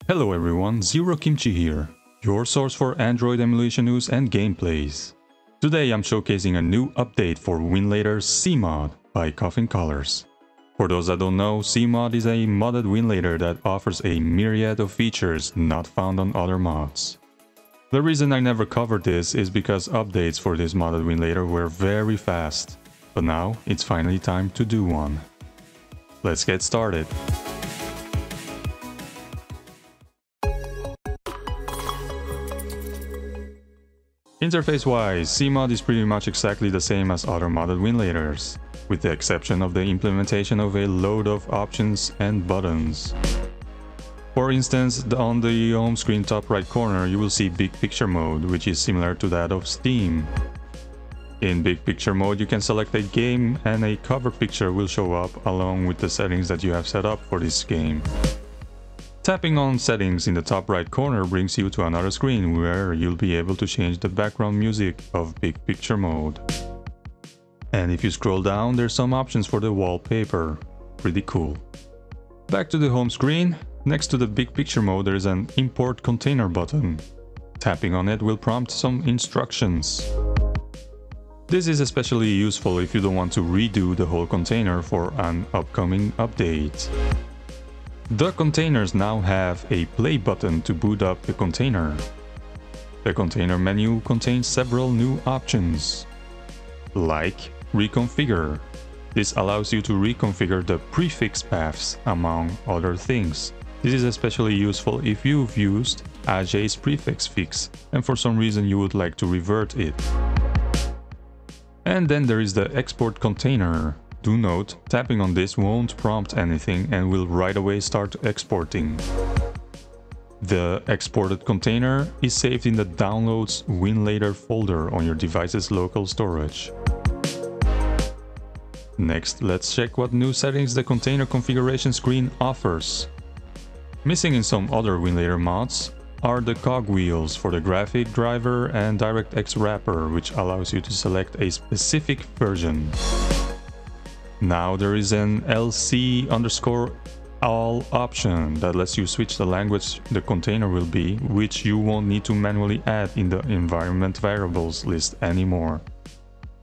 Hello everyone, Zerokimchi here, your source for Android emulation news and gameplays. Today I'm showcasing a new update for Winlator CMOD by Coffincolors. For those that don't know, CMOD is a modded Winlator that offers a myriad of features not found on other mods. The reason I never covered this is because updates for this modded Winlator were very fast, but now it's finally time to do one. Let's get started. Interface-wise, CMOD is pretty much exactly the same as other modded Winlators, with the exception of the implementation of a load of options and buttons. For instance, on the home screen top right corner you will see Big Picture mode, which is similar to that of Steam. In Big Picture mode you can select a game and a cover picture will show up along with the settings that you have set up for this game. Tapping on settings in the top right corner brings you to another screen where you'll be able to change the background music of Big Picture mode. And if you scroll down, there's some options for the wallpaper. Pretty cool. Back to the home screen, next to the Big Picture mode there is an Import Container button. Tapping on it will prompt some instructions. This is especially useful if you don't want to redo the whole container for an upcoming update. The containers now have a play button to boot up the container. The container menu contains several new options, like Reconfigure. This allows you to reconfigure the prefix paths, among other things. This is especially useful if you've used AJAY Prefix and for some reason you would like to revert it. And then there is the Export Container. Do note, tapping on this won't prompt anything and will right away start exporting. The exported container is saved in the Downloads Winlator folder on your device's local storage. Next, let's check what new settings the container configuration screen offers. Missing in some other Winlator mods are the cogwheels for the graphic driver and DirectX wrapper, which allows you to select a specific version. Now there is an LC_all option that lets you switch the language the container will be, which you won't need to manually add in the environment variables list anymore.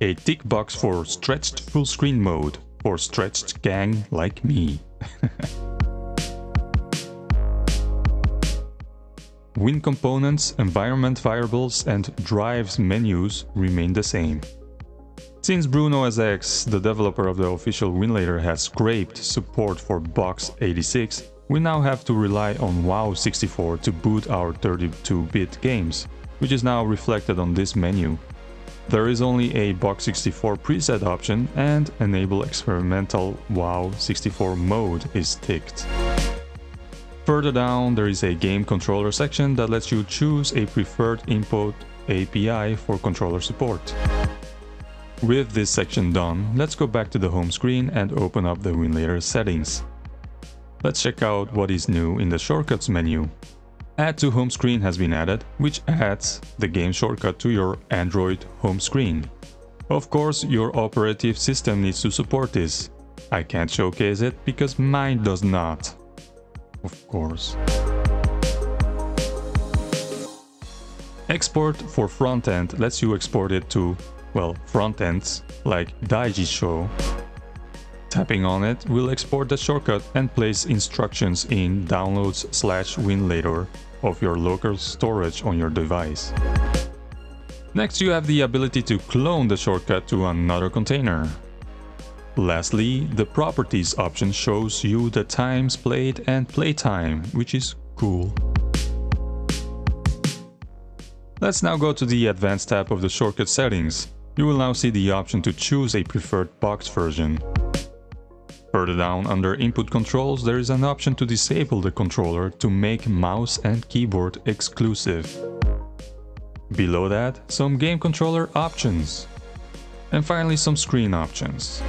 A tick box for stretched full screen mode for stretched gang like me. Win components, environment variables and drives menus remain the same. Since Bruno X, the developer of the official Winlator, has scraped support for Box86, we now have to rely on WoW64 to boot our 32-bit games, which is now reflected on this menu. There is only a Box64 preset option and Enable Experimental WoW64 mode is ticked. Further down there is a game controller section that lets you choose a preferred input API for controller support. With this section done, let's go back to the home screen and open up the Winlator settings. Let's check out what is new in the shortcuts menu. Add to home screen has been added, which adds the game shortcut to your Android home screen. Of course, your operative system needs to support this. I can't showcase it because mine does not. Of course. Export for front end lets you export it to, well, front ends like Daijisho. Tapping on it will export the shortcut and place instructions in Downloads/Winlator of your local storage on your device. Next you have the ability to clone the shortcut to another container. Lastly, the Properties option shows you the times played and playtime, which is cool. Let's now go to the Advanced tab of the shortcut settings. You will now see the option to choose a preferred box version. Further down under Input Controls there is an option to disable the controller to make mouse and keyboard exclusive. Below that, some game controller options. And finally some screen options.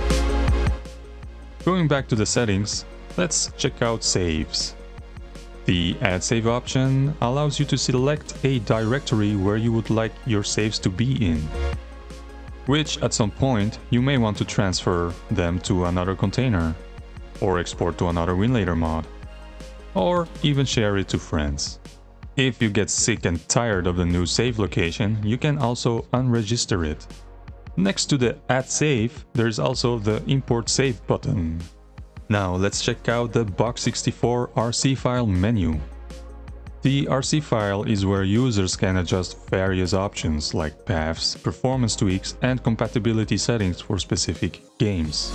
Going back to the settings, let's check out saves. The Add Save option allows you to select a directory where you would like your saves to be in, which at some point you may want to transfer them to another container or export to another Winlator mod. or even share it to friends. If you get sick and tired of the new save location, you can also unregister it. Next to the Add Save, there is also the Import Save button. Now let's check out the Box64 RC file menu. The RC file is where users can adjust various options like paths, performance tweaks, and compatibility settings for specific games.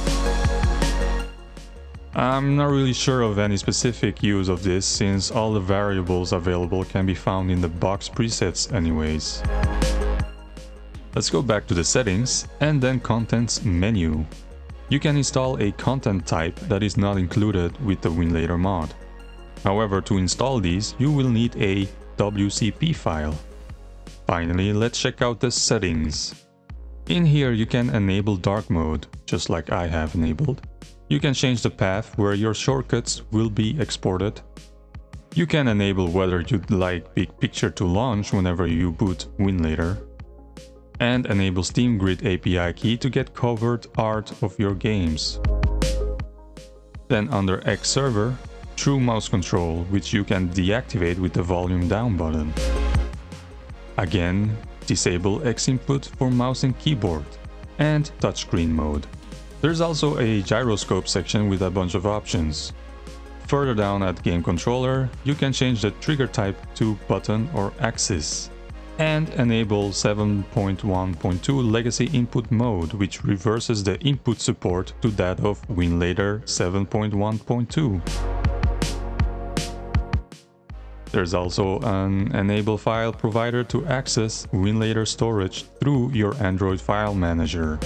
I'm not really sure of any specific use of this, since all the variables available can be found in the box presets anyways. Let's go back to the settings and then Contents menu. You can install a content type that is not included with the Winlator mod. However, to install these, you will need a WCP file. Finally, let's check out the settings. In here you can enable dark mode, just like I have enabled. You can change the path where your shortcuts will be exported. You can enable whether you'd like Big Picture to launch whenever you boot Winlator. And enable Steam Grid API key to get covered art of your games. Then under X Server, True Mouse Control, which you can deactivate with the volume down button. Again, disable X input for mouse and keyboard, and touchscreen mode. There's also a gyroscope section with a bunch of options. Further down at Game Controller, you can change the trigger type to button or axis. And enable 7.1.2 Legacy Input Mode, which reverses the input support to that of Winlator 7.1.2. There's also an Enable File Provider to access Winlator storage through your Android file manager.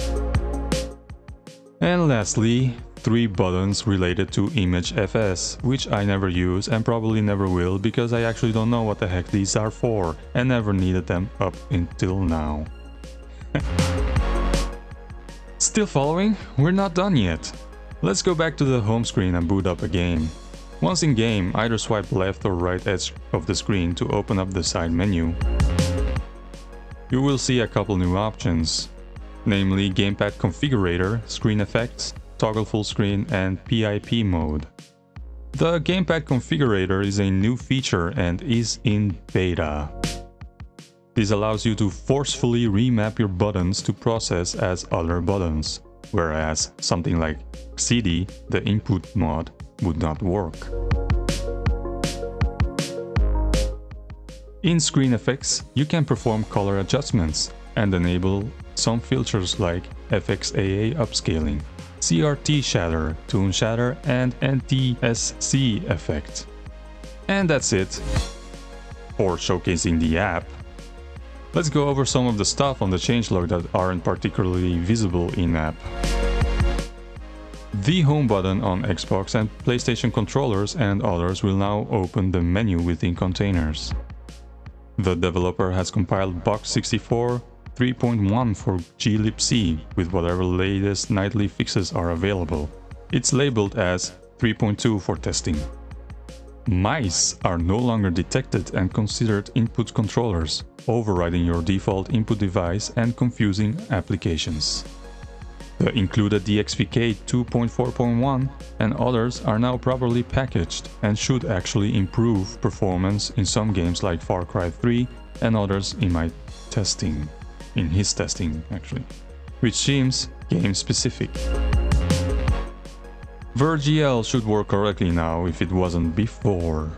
And lastly, 3 buttons related to Image FS, which I never use and probably never will because I actually don't know what the heck these are for and never needed them up until now. Still following? We're not done yet. Let's go back to the home screen and boot up a game. Once in game, either swipe left or right edge of the screen to open up the side menu. You will see a couple new options, namely Gamepad Configurator, Screen Effects, Toggle Full Screen, and PIP mode. The Gamepad Configurator is a new feature and is in beta. This allows you to forcefully remap your buttons to process as other buttons, whereas something like CD, the input mod, would not work. In Screen Effects, you can perform color adjustments and enable some filters like FXAA upscaling, CRT shader, tone shader, and NTSC effect. And that's it for showcasing the app. Let's go over some of the stuff on the changelog that aren't particularly visible in-app. The home button on Xbox and PlayStation controllers and others will now open the menu within containers. The developer has compiled Box64 3.1 for glibc with whatever latest nightly fixes are available. It's labeled as 3.2 for testing. Mice are no longer detected and considered input controllers, overriding your default input device and confusing applications. The included DXVIK 2.4.1 and others are now properly packaged and should actually improve performance in some games like Far Cry 3 and others in his testing actually, which seems game specific. VirGL should work correctly now if it wasn't before.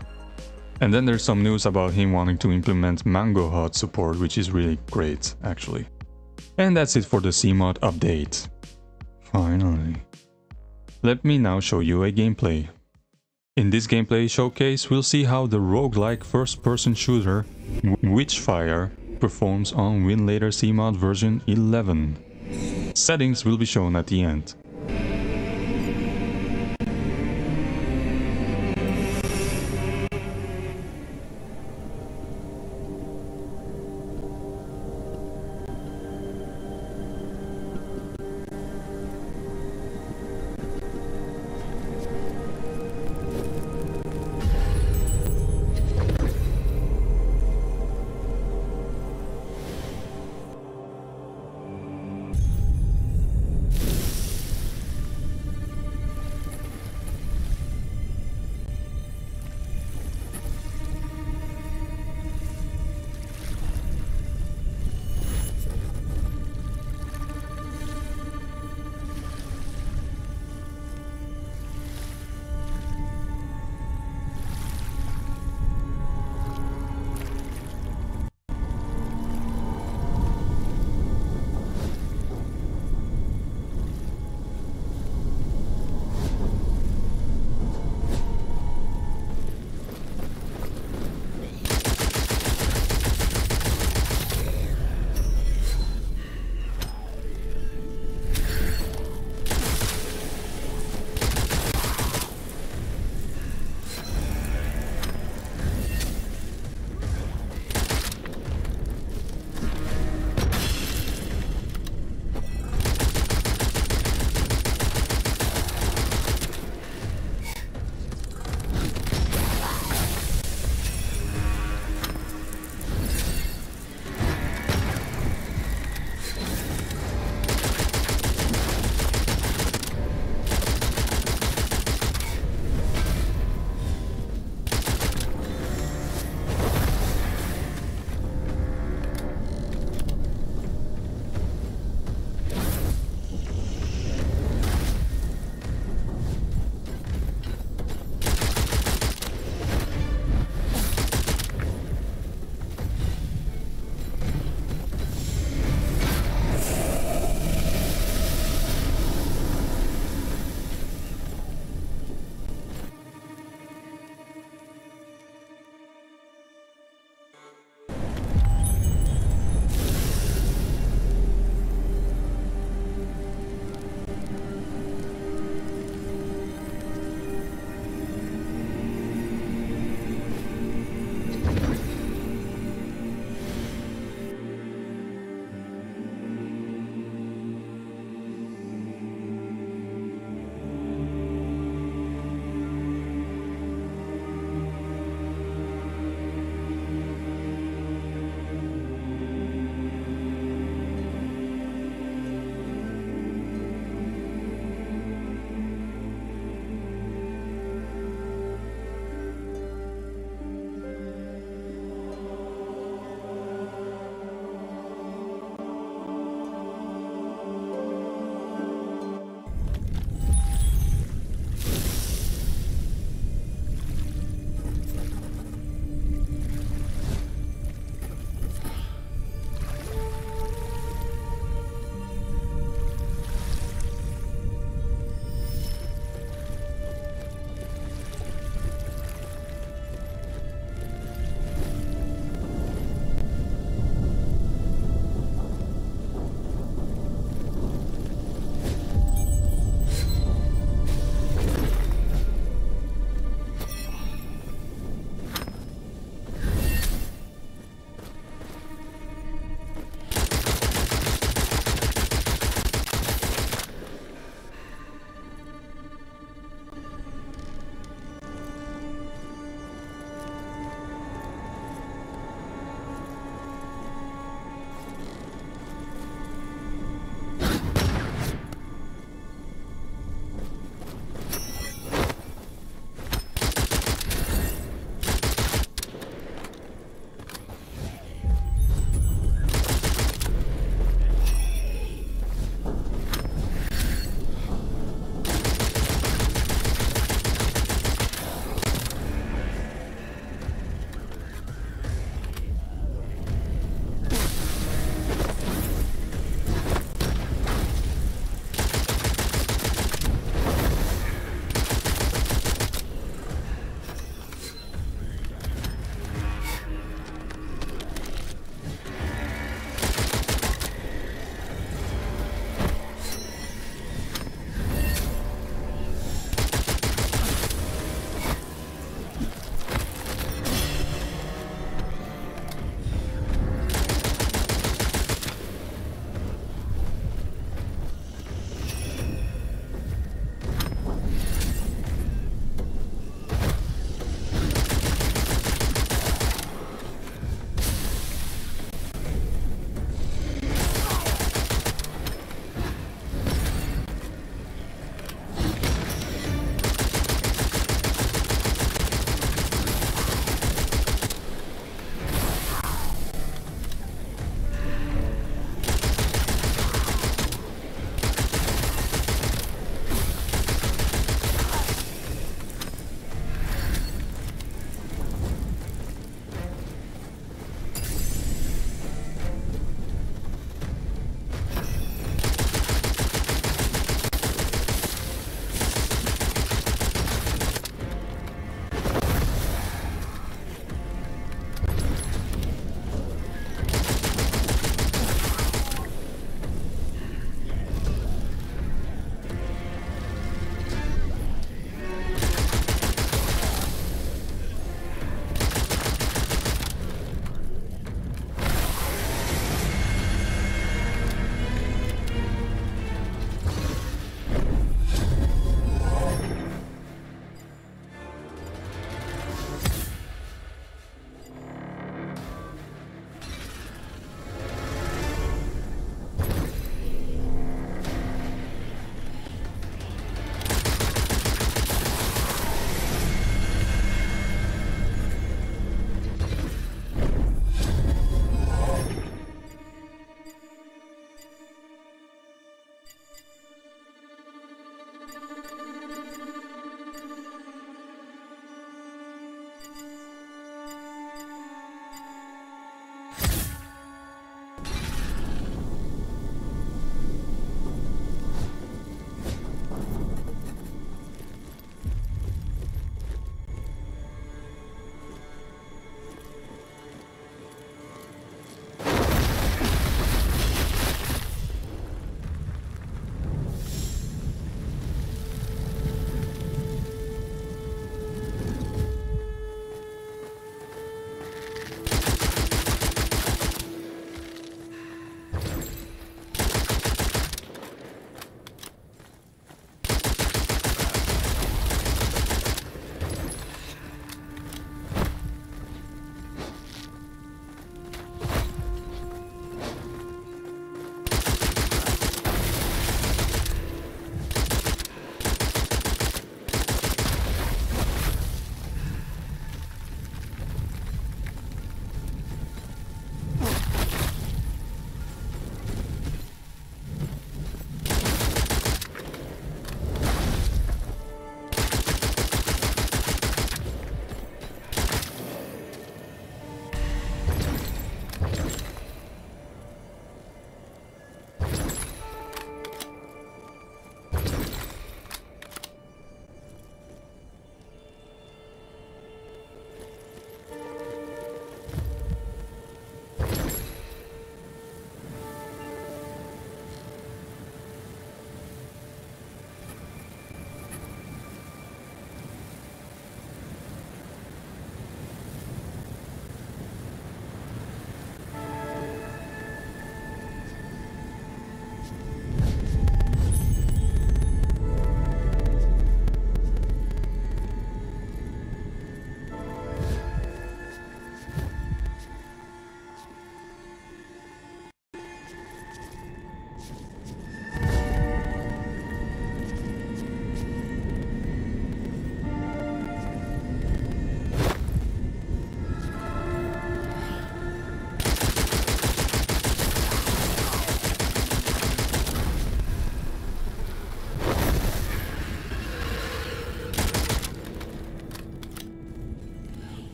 And then there's some news about him wanting to implement Mango HUD support, which is really great actually. And that's it for the CMOD update. Finally. Let me now show you a gameplay. In this gameplay showcase, we'll see how the roguelike first-person shooter Witchfire performs on Winlator CMOD version 11. Settings will be shown at the end.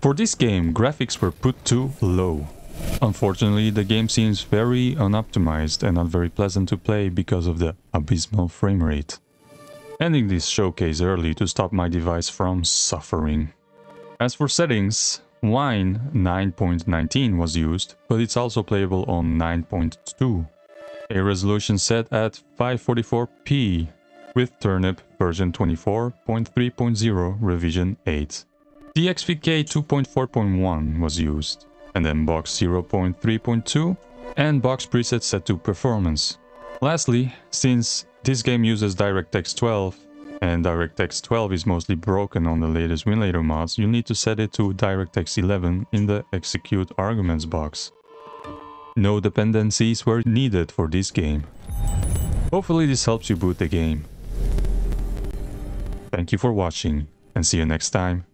For this game, graphics were put too low. Unfortunately, the game seems very unoptimized and not very pleasant to play because of the abysmal frame rate. Ending this showcase early to stop my device from suffering. As for settings, Wine 9.19 was used, but it's also playable on 9.2. A resolution set at 544p with Turnip version 24.3.0 revision 8. DXVIK 2.4.1 was used, and then box 0.3.2 and box preset set to performance. Lastly, since this game uses DirectX 12 and DirectX 12 is mostly broken on the latest Winlator mods, you need to set it to DirectX 11 in the execute arguments box. No dependencies were needed for this game. Hopefully this helps you boot the game. Thank you for watching and see you next time.